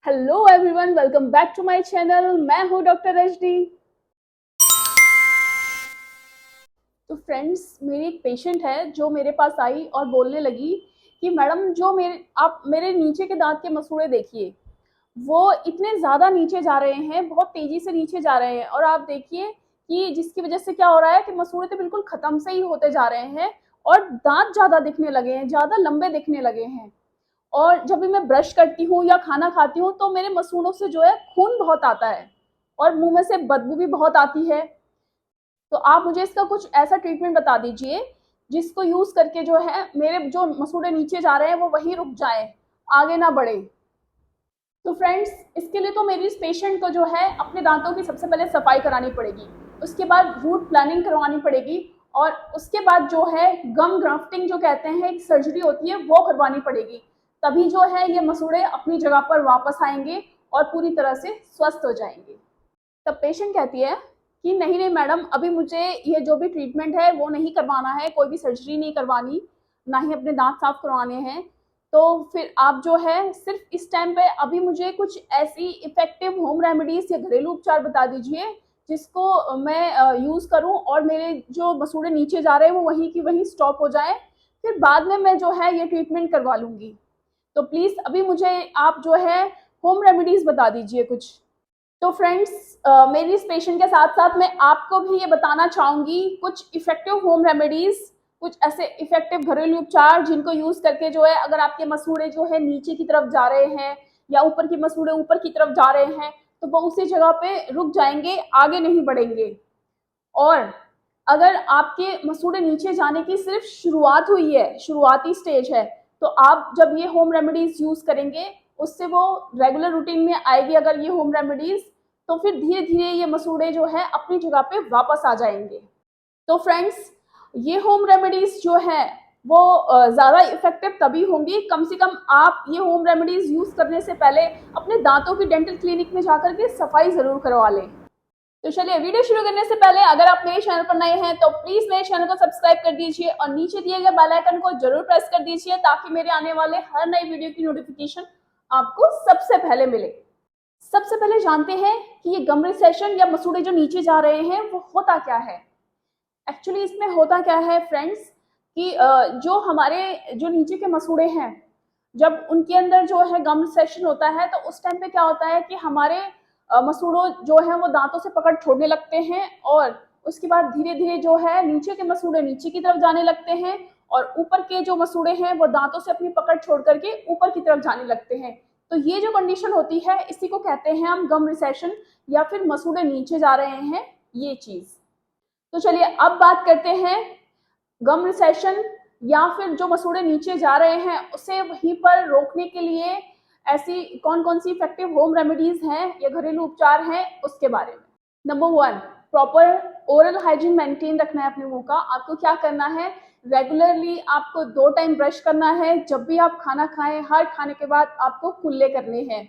Hello everyone, welcome back to my channel. मैं हूँ doctor HD. तो फ्रेंड्स, मेरी एक पेशेंट है जो मेरे पास आई और बोलने लगी कि मैडम, जो आप मेरे नीचे के दांत के मसूड़े देखिए, वो इतने ज़्यादा नीचे जा रहे हैं, बहुत तेज़ी से नीचे जा रहे हैं। और आप देखिए कि जिसकी वजह से क्या हो रहा है कि मसूड़े तो बिल्कुल ख़त्म से ही होते जा रहे हैं और दांत ज़्यादा दिखने लगे हैं, ज़्यादा लंबे दिखने लगे हैं। और जब भी मैं ब्रश करती हूँ या खाना खाती हूँ तो मेरे मसूड़ों से जो है खून बहुत आता है और मुंह में से बदबू भी बहुत आती है। तो आप मुझे इसका कुछ ऐसा ट्रीटमेंट बता दीजिए जिसको यूज करके जो है मेरे जो मसूड़े नीचे जा रहे हैं वो वहीं रुक जाएं, आगे ना बढ़े। तो फ्रेंड्स, इसके लिए तो मेरी इस पेशेंट को जो है अपने दांतों की सबसे पहले सफाई करानी पड़ेगी, उसके बाद रूट प्लानिंग करवानी पड़ेगी और उसके बाद जो है गम ग्राफ्टिंग जो कहते हैं, एक सर्जरी होती है, वो करवानी पड़ेगी। तभी जो है ये मसूड़े अपनी जगह पर वापस आएंगे और पूरी तरह से स्वस्थ हो जाएंगे। तब पेशेंट कहती है कि नहीं नहीं मैडम, अभी मुझे ये जो भी ट्रीटमेंट है वो नहीं करवाना है, कोई भी सर्जरी नहीं करवानी, ना ही अपने दांत साफ करवाने हैं। तो फिर आप जो है सिर्फ इस टाइम पे अभी मुझे कुछ ऐसी इफेक्टिव होम रेमेडीज या घरेलू उपचार बता दीजिए जिसको मैं यूज़ करूं और मेरे जो मसूड़े नीचे जा रहे हैं वो वहीं की वहीं स्टॉप हो जाए। फिर बाद में मैं जो है ये ट्रीटमेंट करवा लूंगी। तो प्लीज़ अभी मुझे आप जो है होम रेमेडीज बता दीजिए कुछ। तो फ्रेंड्स, मेरी इस पेशेंट के साथ साथ मैं आपको भी ये बताना चाहूँगी कुछ इफ़ेक्टिव होम रेमेडीज़, कुछ ऐसे इफ़ेक्टिव घरेलू उपचार जिनको यूज़ करके जो है अगर आपके मसूड़े जो है नीचे की तरफ जा रहे हैं या ऊपर की मसूड़े ऊपर की तरफ जा रहे हैं तो वो उसी जगह पे रुक जाएंगे, आगे नहीं बढ़ेंगे। और अगर आपके मसूड़े नीचे जाने की सिर्फ शुरुआत हुई है, शुरुआती स्टेज है, तो आप जब ये होम रेमेडीज यूज करेंगे उससे वो रेगुलर रूटीन में आएगी अगर ये होम रेमेडीज, तो फिर धीरे धीरे ये मसूड़े जो है अपनी जगह पे वापस आ जाएंगे। तो फ्रेंड्स, ये होम रेमेडीज जो है वो ज़्यादा इफेक्टिव तभी होंगी, कम से कम आप ये होम रेमेडीज यूज़ करने से पहले अपने दांतों की डेंटल क्लिनिक में जाकर के सफाई ज़रूर करवा लें। तो चलिए, वीडियो शुरू करने से पहले अगर आप मेरे चैनल पर नए हैं तो प्लीज मेरे चैनल को सब्सक्राइब कर दीजिए और नीचे दिए गए बेल आइकन को जरूर प्रेस कर दीजिए ताकि मेरे आने वाले हर नई वीडियो की नोटिफिकेशन आपको सबसे पहले मिले। सबसे पहले जानते हैं कि ये गम रिसेशन या मसूड़े जो नीचे जा रहे हैं वो होता क्या है। एक्चुअली इसमें होता क्या है फ्रेंड्स कि जो हमारे जो नीचे के मसूड़े हैं, जब उनके अंदर जो है गम सेशन होता है तो उस टाइम पे क्या होता है कि हमारे मसूड़ों जो है वो दांतों से पकड़ छोड़ने लगते हैं और उसके बाद धीरे धीरे जो है नीचे के मसूड़े नीचे की तरफ जाने लगते हैं और ऊपर के जो मसूड़े हैं वो दांतों से अपनी पकड़ छोड़ करके ऊपर की तरफ जाने लगते हैं। तो ये जो कंडीशन होती है इसी को कहते हैं हम गम रिसेशन या फिर मसूड़े नीचे जा रहे हैं, ये चीज। तो चलिए अब बात करते हैं गम रिसेशन या फिर जो मसूड़े नीचे जा रहे हैं उसे वहीं पर रोकने के लिए ऐसी कौन कौन सी इफेक्टिव होम रेमेडीज हैं या घरेलू उपचार हैं उसके बारे में। Number one, proper oral hygiene maintain रखना है अपने मुंह का। आपको क्या करना है, रेगुलरली आपको 2 टाइम ब्रश करना है। जब भी आप खाना खाएं, हर खाने के बाद आपको कुल्ले करने हैं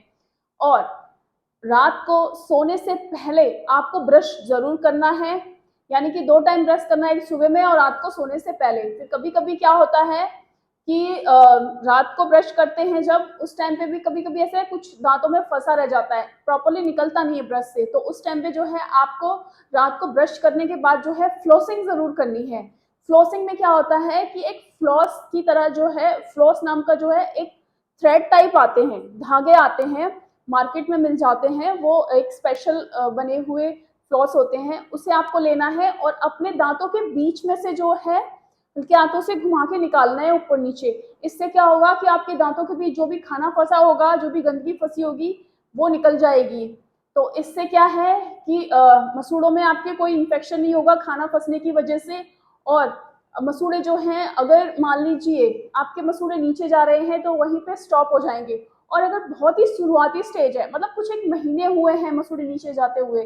और रात को सोने से पहले आपको ब्रश जरूर करना है, यानी कि 2 टाइम ब्रश करना है, एक सुबह में और रात को सोने से पहले। फिर कभी कभी क्या होता है कि रात को ब्रश करते हैं जब, उस टाइम पे भी कभी कभी ऐसे कुछ दांतों में फंसा रह जाता है, प्रॉपरली निकलता नहीं है ब्रश से, तो उस टाइम पे जो है आपको रात को ब्रश करने के बाद जो है फ्लोसिंग जरूर करनी है। फ्लोसिंग में क्या होता है कि एक फ्लॉस की तरह जो है, फ्लॉस नाम का जो है एक थ्रेड टाइप आते हैं, धागे आते हैं, मार्केट में मिल जाते हैं, वो एक स्पेशल बने हुए फ्लॉस होते हैं, उसे आपको लेना है और अपने दांतों के बीच में से जो है हल्के हाथों से घुमा के निकालना है ऊपर नीचे। इससे क्या होगा कि आपके दांतों के बीच जो भी खाना फंसा होगा, जो भी गंदगी फंसी होगी, वो निकल जाएगी। तो इससे क्या है कि मसूड़ों में आपके कोई इन्फेक्शन नहीं होगा खाना फंसने की वजह से। और मसूड़े जो हैं, अगर मान लीजिए आपके मसूड़े नीचे जा रहे हैं तो वहीं पे स्टॉप हो जाएंगे। और अगर बहुत ही शुरुआती स्टेज है, मतलब कुछ एक महीने हुए हैं मसूड़े नीचे जाते हुए,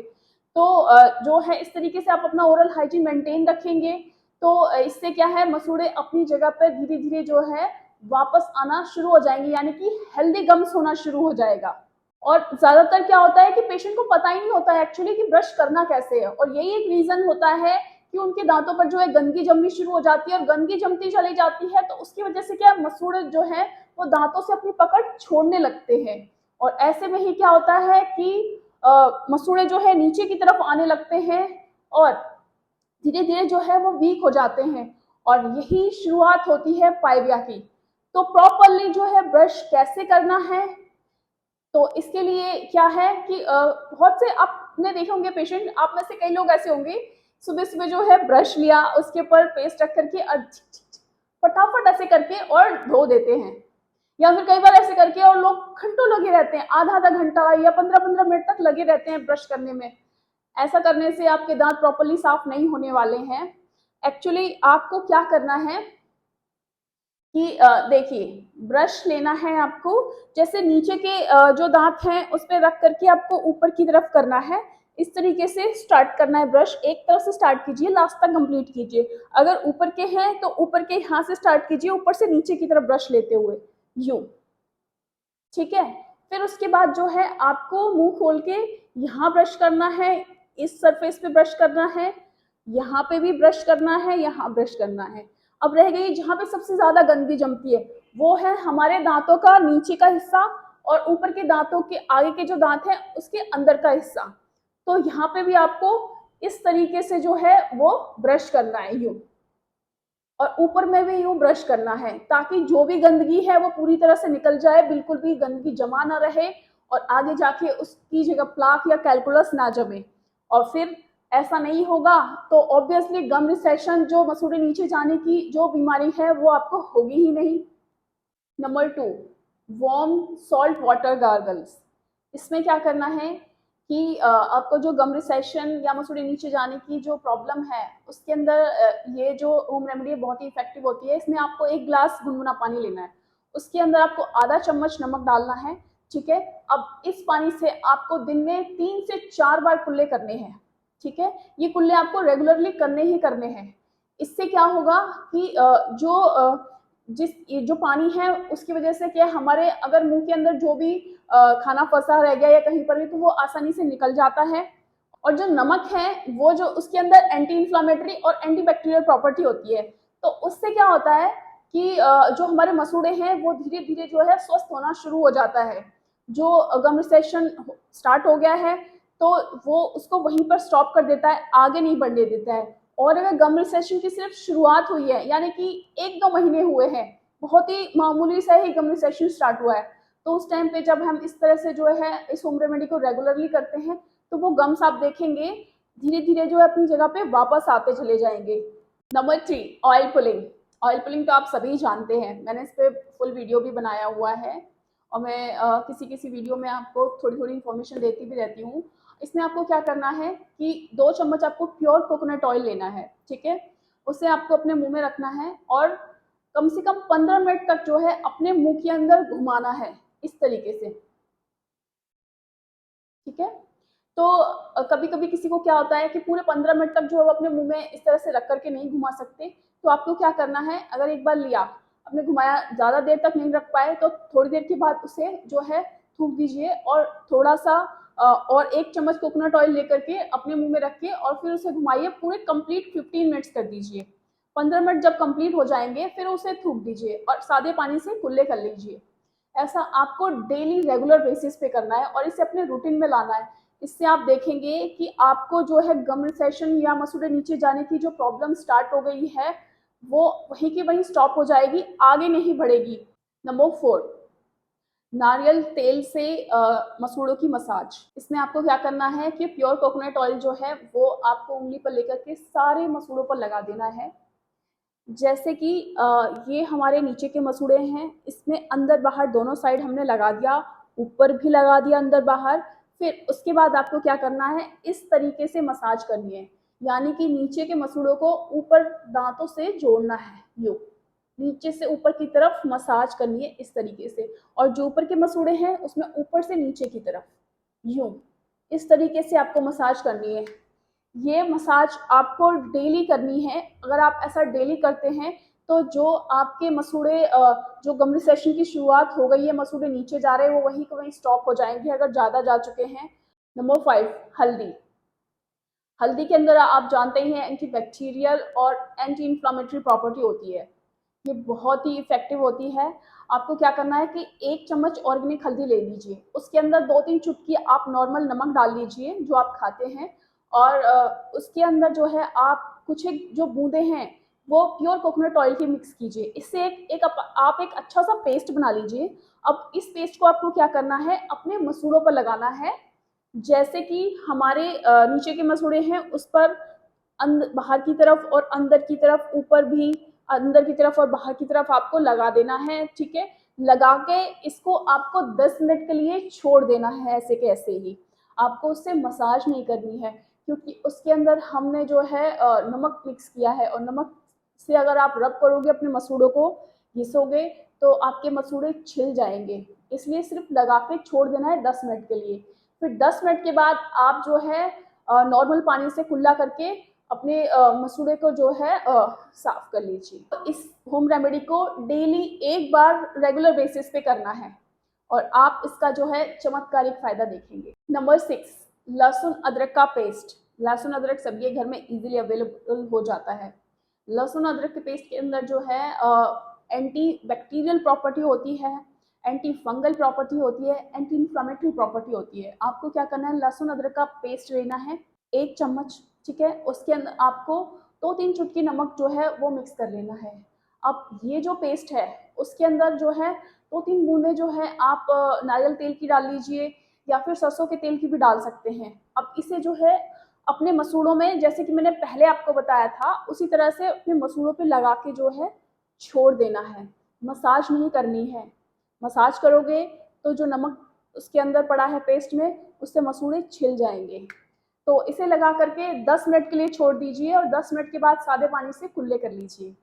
तो जो है इस तरीके से आप अपना ओरल हाइजीन मेंटेन रखेंगे तो इससे क्या है, मसूड़े अपनी जगह पर धीरे धीरे जो है वापस आना शुरू हो जाएंगे, यानी कि हेल्दी गम्स होना शुरू हो जाएगा। और ज्यादातर क्या होता है कि पेशेंट को पता ही नहीं होता है एक्चुअली कि ब्रश करना कैसे है, और यही एक रीजन होता है कि उनके दांतों पर जो है गंदगी जमनी शुरू हो जाती है और गंदगी जमती चली जाती है तो उसकी वजह से क्या, मसूड़े जो है वो दांतों से अपनी पकड़ छोड़ने लगते हैं और ऐसे में ही क्या होता है कि मसूड़े जो है नीचे की तरफ आने लगते हैं और धीरे धीरे जो है वो वीक हो जाते हैं, और यही शुरुआत होती है पाइबिया की। तो प्रॉपरली जो है ब्रश कैसे करना है, तो इसके लिए क्या है कि बहुत से आपने देखे होंगे पेशेंट, आप में से कई लोग ऐसे होंगे, सुबह सुबह जो है ब्रश लिया, उसके ऊपर पेस्ट रख करके फटाफट ऐसे करके और धो देते हैं, या फिर कई बार ऐसे करके और लोग घंटों लगे रहते हैं, आधा आधा घंटा या 15-15 मिनट तक लगे रहते हैं ब्रश करने में। ऐसा करने से आपके दांत प्रॉपरली साफ नहीं होने वाले हैं। एक्चुअली आपको क्या करना है कि देखिए, ब्रश लेना है आपको, जैसे नीचे के जो दांत हैं उस पर रख करके आपको ऊपर की तरफ करना है। इस तरीके से स्टार्ट करना है ब्रश, एक तरफ से स्टार्ट कीजिए, लास्ट तक कंप्लीट कीजिए। अगर ऊपर के हैं तो ऊपर के यहाँ से स्टार्ट कीजिए, ऊपर से नीचे की तरफ ब्रश लेते हुए, यूं। ठीक है। फिर उसके बाद जो है आपको मुंह खोल के यहाँ ब्रश करना है, इस सरफेस पे ब्रश करना है, यहाँ पे भी ब्रश करना है, यहाँ ब्रश करना है। अब रह गई जहाँ पे सबसे ज्यादा गंदगी जमती है, वो है हमारे दांतों का नीचे का हिस्सा और ऊपर के दांतों के आगे के जो दांत हैं उसके अंदर का हिस्सा। तो यहाँ पे भी आपको इस तरीके से जो है वो ब्रश करना है, यूं। और ऊपर में भी यूं ब्रश करना है, ताकि जो भी गंदगी है वो पूरी तरह से निकल जाए, बिल्कुल भी गंदगी जमा ना रहे और आगे जाके उसकी जगह प्लाक या कैलकुलस ना जमे। और फिर ऐसा नहीं होगा तो ऑब्वियसली गम रिसेशन, जो मसूड़े नीचे जाने की जो बीमारी है, वो आपको होगी ही नहीं। Number 2, warm salt water gargles. इसमें क्या करना है कि आपको जो गम रिसेशन या मसूड़े नीचे जाने की जो प्रॉब्लम है, उसके अंदर ये जो होम रेमेडी बहुत ही इफेक्टिव होती है। इसमें आपको 1 ग्लास गुनगुना पानी लेना है, उसके अंदर आपको आधा चम्मच नमक डालना है। ठीक है। अब इस पानी से आपको दिन में 3 से 4 बार कुल्ले करने हैं। ठीक है। ये कुल्ले आपको रेगुलरली करने ही करने हैं। इससे क्या होगा कि जो पानी है उसकी वजह से क्या, हमारे अगर मुंह के अंदर जो भी खाना फंसा रह गया या कहीं पर भी, तो वो आसानी से निकल जाता है। और जो नमक है वो जो उसके अंदर एंटी इन्फ्लामेटरी और एंटी बैक्टीरियल प्रॉपर्टी होती है, तो उससे क्या होता है कि जो हमारे मसूड़े हैं वो धीरे धीरे जो है स्वस्थ होना शुरू हो जाता है। जो गम रिसेशन स्टार्ट हो गया है तो वो उसको वहीं पर स्टॉप कर देता है, आगे नहीं बढ़ने देता है। और अगर गम रिसेशन की सिर्फ शुरुआत हुई है, यानी कि 1-2 महीने हुए हैं, बहुत ही मामूली सा ही गम रिसेशन स्टार्ट हुआ है, तो उस टाइम पे जब हम इस तरह से जो है इस होम रेमेडी को रेगुलरली करते हैं, तो वो गम्स आप देखेंगे धीरे धीरे जो है अपनी जगह पे वापस आते चले जाएंगे। Number 3, oil pulling. Oil pulling तो आप सभी जानते हैं, मैंने इस पर फुल वीडियो भी बनाया हुआ है, और मैं किसी किसी वीडियो में आपको थोड़ी थोड़ी इन्फॉर्मेशन देती भी रहती हूँ। इसमें आपको क्या करना है कि 2 चम्मच आपको प्योर कोकोनट ऑयल लेना है। ठीक है। उसे आपको अपने मुंह में रखना है और कम से कम 15 मिनट तक जो है अपने मुंह के अंदर घुमाना है, इस तरीके से। ठीक है। तो कभी कभी किसी को क्या होता है कि पूरे 15 मिनट तक जो है वो अपने मुंह में इस तरह से रख करके नहीं घुमा सकते, तो आपको क्या करना है, अगर एक बार लिया, आपने घुमाया, ज़्यादा देर तक नहीं रख पाए, तो थोड़ी देर के बाद उसे जो है थूक दीजिए और थोड़ा सा और 1 चम्मच कोकोनट ऑयल लेकर के अपने मुंह में रखिए और फिर उसे घुमाइए, पूरे कंप्लीट 15 मिनट्स कर दीजिए। 15 मिनट जब कंप्लीट हो जाएंगे फिर उसे थूक दीजिए और सादे पानी से कुल्ले कर लीजिए। ऐसा आपको डेली रेगुलर बेसिस पे करना है और इसे अपने रूटीन में लाना है। इससे आप देखेंगे कि आपको जो है गम रिसेशन या मसूड़े नीचे जाने की जो प्रॉब्लम स्टार्ट हो गई है, वो वहीं की वहीं स्टॉप हो जाएगी, आगे नहीं बढ़ेगी। नंबर 4, नारियल तेल से मसूड़ों की मसाज। इसमें आपको क्या करना है कि प्योर कोकोनट ऑयल जो है वो आपको उंगली पर लेकर के सारे मसूड़ों पर लगा देना है। जैसे कि ये हमारे नीचे के मसूड़े हैं, इसमें अंदर बाहर दोनों साइड हमने लगा दिया, ऊपर भी लगा दिया अंदर बाहर। फिर उसके बाद आपको क्या करना है, इस तरीके से मसाज करनी है, यानी कि नीचे के मसूड़ों को ऊपर दांतों से जोड़ना है, यूं नीचे से ऊपर की तरफ मसाज करनी है इस तरीके से। और जो ऊपर के मसूड़े हैं उसमें ऊपर से नीचे की तरफ, यूं इस तरीके से आपको मसाज करनी है। ये मसाज आपको डेली करनी है। अगर आप ऐसा डेली करते हैं तो जो आपके मसूड़े जो गम रिसेशन की शुरुआत हो गई है, मसूड़े नीचे जा रहे हैं, वो वहीं को वहीं स्टॉप हो जाएंगे अगर ज़्यादा जा चुके हैं। नंबर 5, हल्दी। हल्दी के अंदर आप जानते ही हैं एंटी बैक्टीरियल और एंटी इन्फ्लामेटरी प्रॉपर्टी होती है, ये बहुत ही इफेक्टिव होती है। आपको क्या करना है कि 1 चम्मच ऑर्गेनिक हल्दी ले लीजिए, उसके अंदर 2-3 चुटकी आप नॉर्मल नमक डाल लीजिए जो आप खाते हैं, और उसके अंदर जो है आप कुछ एक जो बूंदे हैं वो प्योर कोकोनट ऑयल की मिक्स कीजिए। इससे आप एक अच्छा सा पेस्ट बना लीजिए। अब इस पेस्ट को आपको क्या करना है, अपने मसूड़ों पर लगाना है। जैसे कि हमारे नीचे के मसूड़े हैं उस पर बाहर की तरफ और अंदर की तरफ, ऊपर भी अंदर की तरफ और बाहर की तरफ आपको लगा देना है। ठीक है, लगा के इसको आपको 10 मिनट के लिए छोड़ देना है, ऐसे के ऐसे ही। आपको उससे मसाज नहीं करनी है, क्योंकि उसके अंदर हमने जो है नमक मिक्स किया है, और नमक से अगर आप रब करोगे, अपने मसूड़ों को घिसोगे, तो आपके मसूड़े छिल जाएंगे। इसलिए सिर्फ लगा के छोड़ देना है 10 मिनट के लिए। फिर 10 मिनट के बाद आप जो है नॉर्मल पानी से कुल्ला करके अपने मसूड़े को जो है साफ कर लीजिए। तो इस होम रेमेडी को डेली एक बार रेगुलर बेसिस पे करना है, और आप इसका जो है चमत्कारिक फायदा देखेंगे। नंबर 6, लहसुन अदरक का पेस्ट। लहसुन अदरक सबके घर में इजीली अवेलेबल हो जाता है। लहसुन अदरक के पेस्ट के अंदर जो है एंटी बैक्टीरियल प्रॉपर्टी होती है, एंटी फंगल प्रॉपर्टी होती है, एंटी इन्फ्लामेटरी प्रॉपर्टी होती है। आपको क्या करना है, लहसुन अदरक का पेस्ट लेना है 1 चम्मच। ठीक है, उसके अंदर आपको 2-3 चुटकी नमक जो है वो मिक्स कर लेना है। अब ये जो पेस्ट है उसके अंदर जो है 2-3 बूंदे जो है आप नारियल तेल की डाल लीजिए, या फिर सरसों के तेल की भी डाल सकते हैं। अब इसे जो है अपने मसूड़ों में, जैसे कि मैंने पहले आपको बताया था, उसी तरह से अपने मसूड़ों पे लगा के जो है छोड़ देना है। मसाज नहीं करनी है। मसाज करोगे तो जो नमक उसके अंदर पड़ा है पेस्ट में, उससे मसूड़े छिल जाएंगे। तो इसे लगा करके 10 मिनट के लिए छोड़ दीजिए, और 10 मिनट के बाद सादे पानी से कुल्ले कर लीजिए।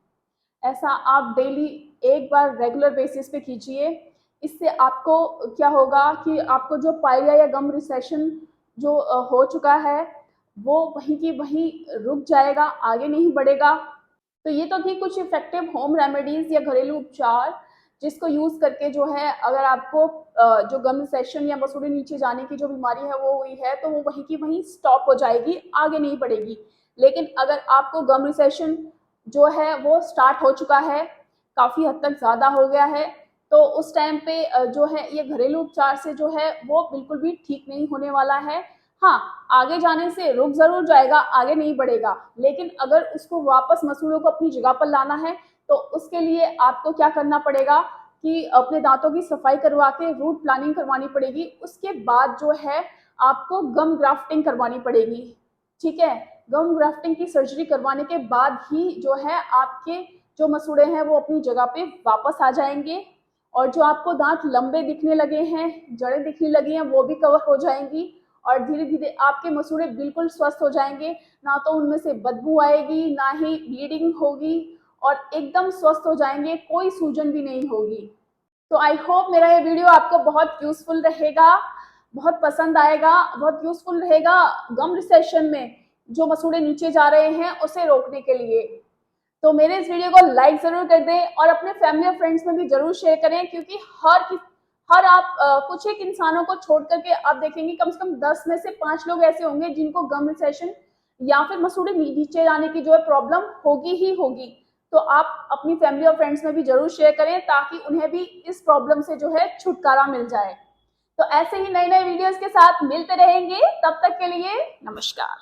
ऐसा आप डेली एक बार रेगुलर बेसिस पे कीजिए। इससे आपको क्या होगा कि आपको जो पायरिया या गम रिसेशन जो हो चुका है, वो वहीं की वहीं रुक जाएगा, आगे नहीं बढ़ेगा। तो ये तो थी कुछ इफेक्टिव होम रेमेडीज या घरेलू उपचार, जिसको यूज करके जो है अगर आपको जो गम सेशन या मसूड़े नीचे जाने की जो बीमारी है वो हुई है, तो वो वहीं की वहीं स्टॉप हो जाएगी, आगे नहीं बढ़ेगी। लेकिन अगर आपको गम रिसेशन जो है वो स्टार्ट हो चुका है, काफी हद तक ज्यादा हो गया है, तो उस टाइम पे जो है ये घरेलू उपचार से जो है वो बिल्कुल भी ठीक नहीं होने वाला है। हाँ, आगे जाने से रुक जरूर जाएगा, आगे नहीं बढ़ेगा, लेकिन अगर उसको वापस मसूड़ों को अपनी जगह पर लाना है, तो उसके लिए आपको क्या करना पड़ेगा कि अपने दांतों की सफाई करवा के रूट प्लानिंग करवानी पड़ेगी। उसके बाद जो है आपको गम ग्राफ्टिंग करवानी पड़ेगी। ठीक है, गम ग्राफ्टिंग की सर्जरी करवाने के बाद ही जो है आपके जो मसूड़े हैं वो अपनी जगह पे वापस आ जाएंगे, और जो आपको दांत लंबे दिखने लगे हैं, जड़ें दिखने लगी हैं, वो भी कवर हो जाएंगी, और धीरे धीरे आपके मसूड़े बिल्कुल स्वस्थ हो जाएंगे। ना तो उनमें से बदबू आएगी, ना ही ब्लीडिंग होगी, और एकदम स्वस्थ हो जाएंगे, कोई सूजन भी नहीं होगी। तो आई होप मेरा ये वीडियो आपको बहुत यूजफुल रहेगा, बहुत पसंद आएगा, बहुत यूजफुल रहेगा गम रिसेशन में जो मसूड़े नीचे जा रहे हैं उसे रोकने के लिए। तो मेरे इस वीडियो को लाइक जरूर कर दें, और अपने फैमिली और फ्रेंड्स में भी जरूर शेयर करें, क्योंकि हर आप कुछ एक इंसानों को छोड़ करके आप देखेंगे कम से कम 10 में से 5 लोग ऐसे होंगे जिनको गम रिसेशन या फिर मसूड़े नीचे जाने की जो है प्रॉब्लम होगी ही होगी। तो आप अपनी फैमिली और फ्रेंड्स में भी जरूर शेयर करें, ताकि उन्हें भी इस प्रॉब्लम से जो है छुटकारा मिल जाए। तो ऐसे ही नए नए वीडियोस के साथ मिलते रहेंगे, तब तक के लिए नमस्कार।